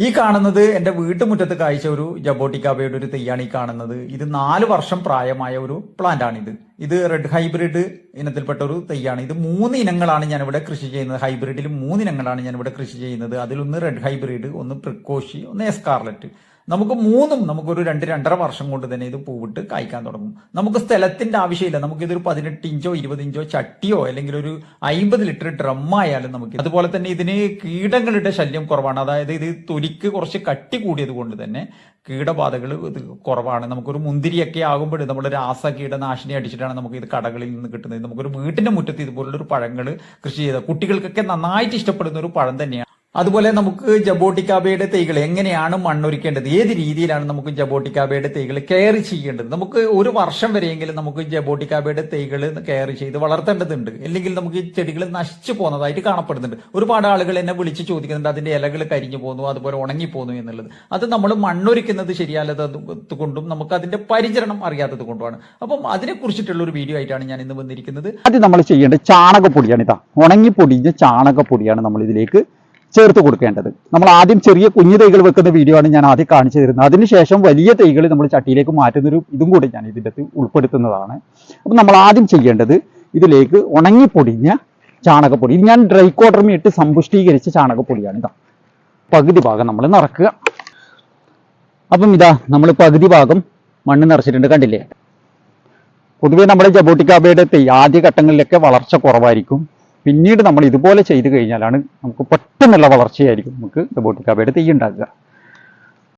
ഈ കാണുന്നത് എന്റെ വീട്ടുമുറ്റത്ത് കായ്ച്ച ഒരു ജബോട്ടിക്കാബയുടെ ഒരു തൈയാണ് ഈ കാണുന്നത്. ഇത് 4 വർഷം പ്രായമായ ഒരു പ്ലാന്റ് ആണിത്. ഇത് റെഡ് ഹൈബ്രിഡ് ഇനത്തിൽപ്പെട്ട ഒരു തൈയാണ്. ഇത് 3 ഇനങ്ങളാണ് ഞാനിവിടെ കൃഷി ചെയ്യുന്നത്. ഹൈബ്രിഡിൽ 3 ഇനങ്ങളാണ് ഞാനിവിടെ കൃഷി ചെയ്യുന്നത്. അതിലൊന്ന് റെഡ് ഹൈബ്രിഡ്, ഒന്ന് പ്രിക്കോഷി, ഒന്ന് എസ്കാർലറ്റ്. നമുക്കൊരു 2-2.5 വർഷം കൊണ്ട് തന്നെ ഇത് പൂവിട്ട് കായ്ക്കാൻ തുടങ്ങും. നമുക്ക് സ്ഥലത്തിന്റെ ആവശ്യമില്ല. നമുക്കിതൊരു 18 ഇഞ്ചോ 20 ഇഞ്ചോ ചട്ടിയോ അല്ലെങ്കിൽ ഒരു 50 ലിറ്റർ ഡ്രം ആയാലും നമുക്ക്. അതുപോലെ തന്നെ ഇതിന് കീടങ്ങളുടെ ശല്യം കുറവാണ്. അതായത് ഇത് തൊലിക്ക് കുറച്ച് കട്ടി കൂടിയത് കൊണ്ട് തന്നെ കീടബാധകൾ ഇത് കുറവാണ്. നമുക്കൊരു മുന്തിരിയൊക്കെ ആകുമ്പോൾ നമ്മൾ രാസ കീടനാശിനി അടിച്ചിട്ടാണ് നമുക്ക് ഇത് കടകളിൽ നിന്ന് കിട്ടുന്നത്. നമുക്കൊരു വീട്ടിന്റെ മുറ്റത്ത് ഇതുപോലുള്ളൊരു പഴങ്ങൾ കൃഷി ചെയ്ത കുട്ടികൾക്കൊക്കെ നന്നായിട്ട് ഇഷ്ടപ്പെടുന്ന ഒരു പഴം തന്നെയാണ്. അതുപോലെ നമുക്ക് ജബോട്ടിക്കാബയുടെ തൈകൾ എങ്ങനെയാണ് മണ്ണൊരുക്കേണ്ടത്, ഏത് രീതിയിലാണ് നമുക്ക് ജബോട്ടിക്കാബയുടെ തൈകൾ കെയർ ചെയ്യേണ്ടത്, നമുക്ക് ഒരു വർഷം വരെയെങ്കിലും നമുക്ക് ജബോട്ടിക്കാബയുടെ തൈകൾ കെയർ ചെയ്ത് വളർത്തേണ്ടതുണ്ട്. അല്ലെങ്കിൽ നമുക്ക് ഈ ചെടികൾ നശിച്ചു പോകുന്നതായിട്ട് കാണപ്പെടുന്നുണ്ട്. ഒരുപാട് ആളുകൾ എന്നെ വിളിച്ച് ചോദിക്കുന്നുണ്ട് അതിന്റെ ഇലകൾ കരിഞ്ഞു പോകുന്നു, അതുപോലെ ഉണങ്ങിപ്പോകുന്നു എന്നുള്ളത്. അത് നമ്മൾ മണ്ണൊരുക്കുന്നത് ശരിയല്ലാത്തത് കൊണ്ടും നമുക്ക് അതിന്റെ പരിചരണം അറിയാത്തത് കൊണ്ടുമാണ്. അപ്പം അതിനെ കുറിച്ചിട്ടുള്ള ഒരു വീഡിയോ ആയിട്ടാണ് ഞാൻ ഇന്ന് വന്നിരിക്കുന്നത്. അത് നമ്മൾ ചെയ്യേണ്ടത് ചാണകപ്പൊടിയാണ്. ഇതാ ഉണങ്ങിപ്പൊടിഞ്ഞ ചാണകപ്പൊടിയാണ് നമ്മൾ ഇതിലേക്ക് ചേർത്ത് കൊടുക്കേണ്ടത്. നമ്മൾ ആദ്യം ചെറിയ കുഞ്ഞു തൈകൾ വെക്കുന്ന വീഡിയോ ആണ് ഞാൻ ആദ്യം കാണിച്ചു തരുന്നത്. അതിനുശേഷം വലിയ തൈകൾ നമ്മൾ ചട്ടിയിലേക്ക് മാറ്റുന്നൊരു ഇതും കൂടി ഞാൻ ഇതിൻ്റെ അകത്ത് ഉൾപ്പെടുത്തുന്നതാണ്. അപ്പം നമ്മൾ ആദ്യം ചെയ്യേണ്ടത് ഇതിലേക്ക് ഉണങ്ങിപ്പൊടിഞ്ഞ ചാണകപ്പൊടി, ഇത് ഞാൻ ഡ്രൈ കോട്ടർമി ഇട്ട് സമ്പുഷ്ടീകരിച്ച ചാണകപ്പൊടിയാണ്. ഇതാ പകുതി ഭാഗം നമ്മൾ നിറക്കുക. അപ്പം ഇതാ നമ്മൾ പകുതി ഭാഗം മണ്ണ് നിറച്ചിട്ടുണ്ട്, കണ്ടില്ലേ. പൊതുവേ നമ്മുടെ ജബോട്ടിക്കാബയുടെ തൈ ആദ്യ ഘട്ടങ്ങളിലൊക്കെ വളർച്ച കുറവായിരിക്കും. പിന്നീട് നമ്മൾ ഇതുപോലെ ചെയ്തു കഴിഞ്ഞാലാണ് നമുക്ക് പെട്ടെന്നുള്ള വളർച്ചയായിരിക്കും നമുക്ക് ജബോട്ടിക്കാബയുടെ തൈ ഉണ്ടാക്കുക.